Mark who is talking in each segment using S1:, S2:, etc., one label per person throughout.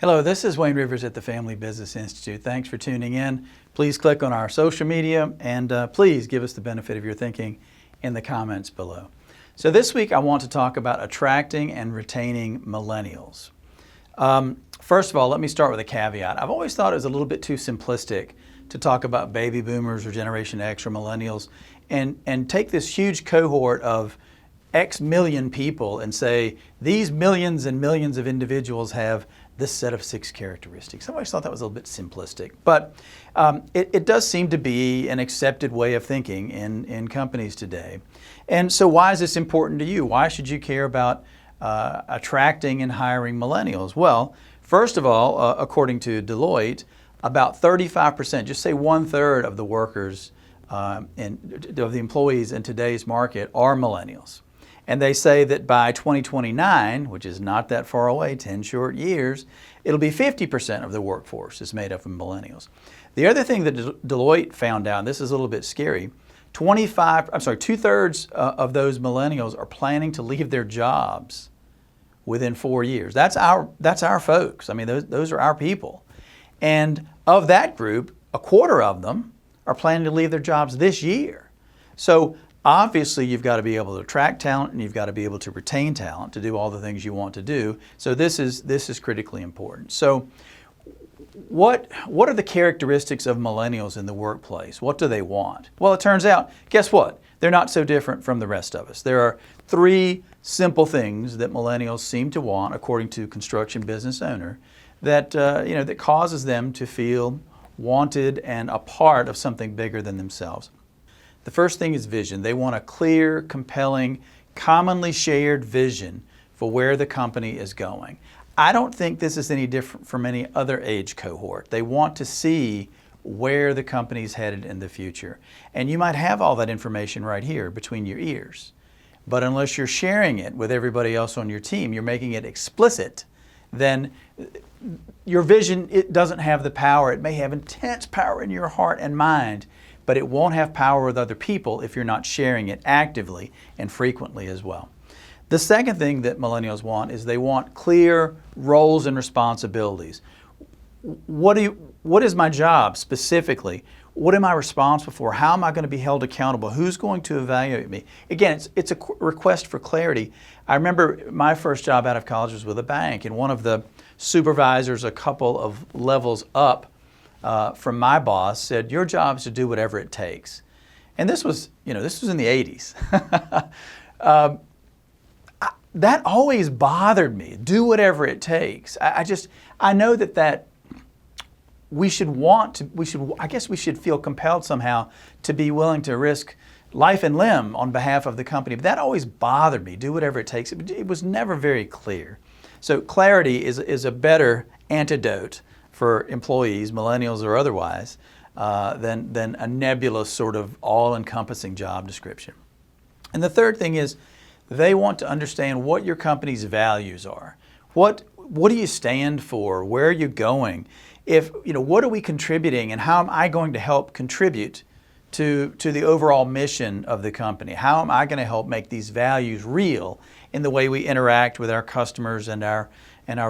S1: Hello, this is Wayne Rivers at the Family Business Institute. Thanks for tuning in. Please click on our social media and please give us the benefit of your thinking in the comments below. So this week I want to talk about attracting and retaining millennials. First of all, let me start with a caveat. I've always thought it was a little bit too simplistic to talk about baby boomers or Generation X or millennials and take this huge cohort of X million people and say these millions and millions of individuals have this set of 6 characteristics. I always thought that was a little bit simplistic, but it does seem to be an accepted way of thinking in companies today. And so why is this important to you? Why should you care about attracting and hiring millennials? Well, first of all, according to Deloitte, about 35%, just say 1/3 of the workers of the employees in today's market are millennials. And they say that by 2029, which is not that far away, 10 short years, it'll be 50% of the workforce is made up of millennials. The other thing that Deloitte found out, and this is a little bit scary, 2/3 of those millennials are planning to leave their jobs within 4 years. That's our folks. I mean, those are our people. And of that group, 1/4 of them are planning to leave their jobs this year. So obviously, you've got to be able to attract talent and you've got to be able to retain talent to do all the things you want to do. So this is critically important. So what are the characteristics of millennials in the workplace? What do they want? Well, it turns out, guess what? They're not so different from the rest of us. There are 3 simple things that millennials seem to want, according to Construction Business Owner, that that causes them to feel wanted and a part of something bigger than themselves. The first thing is vision. They want a clear, compelling, commonly shared vision for where the company is going. I don't think this is any different from any other age cohort. They want to see where the company's headed in the future. And you might have all that information right here between your ears. But unless you're sharing it with everybody else on your team, you're making it explicit, then your vision, it doesn't have the power. It may have intense power in your heart and mind, but it won't have power with other people if you're not sharing it actively and frequently as well. The second thing that millennials want is they want clear roles and responsibilities. What is my job specifically? What am I responsible for? How am I going to be held accountable? Who's going to evaluate me? Again, it's a request for clarity. I remember my first job out of college was with a bank, and one of the supervisors a couple of levels up from my boss said, your job is to do whatever it takes. And this was in the 80s. That always bothered me. Do whatever it takes. I know that we should feel compelled somehow to be willing to risk life and limb on behalf of the company. But that always bothered me. Do whatever it takes. It was never very clear. So clarity is a better antidote for employees, millennials or otherwise, than a nebulous sort of all-encompassing job description. And the third thing is they want to understand what your company's values are. What do you stand for? Where are you going? What are we contributing and how am I going to help contribute to the overall mission of the company? How am I going to help make these values real in the way we interact with our customers and our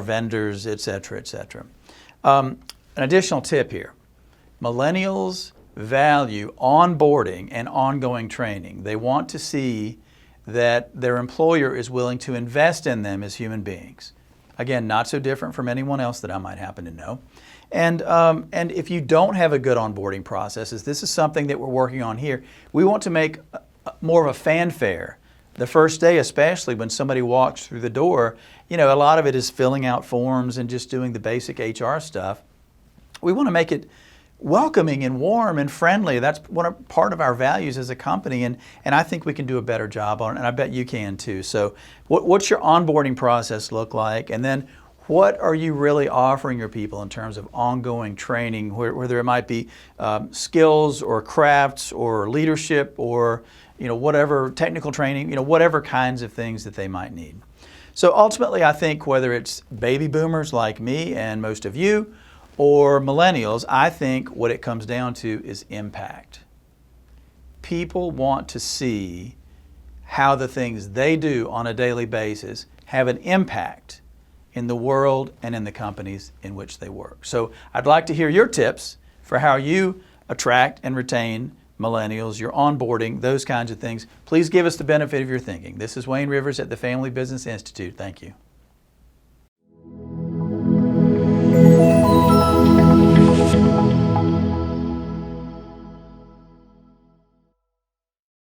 S1: vendors, et cetera, et cetera. An additional tip here. Millennials value onboarding and ongoing training. They want to see that their employer is willing to invest in them as human beings. Again, not so different from anyone else that I might happen to know. And if you don't have a good onboarding processes, this is something that we're working on here. We want to make more of a fanfare. The first day, especially when somebody walks through the door, a lot of it is filling out forms and just doing the basic HR stuff. We want to make it welcoming and warm and friendly. That's part of our values as a company, and I think we can do a better job on it, and I bet you can too. So what's your onboarding process look like? And then what are you really offering your people in terms of ongoing training, whether it might be skills or crafts or leadership or whatever technical training, whatever kinds of things that they might need. So ultimately, I think whether it's baby boomers like me and most of you, or millennials, I think what it comes down to is impact. People want to see how the things they do on a daily basis have an impact in the world and in the companies in which they work. So I'd like to hear your tips for how you attract and retain millennials, your onboarding, those kinds of things. Please give us the benefit of your thinking. This is Wayne Rivers at the Family Business Institute. Thank you.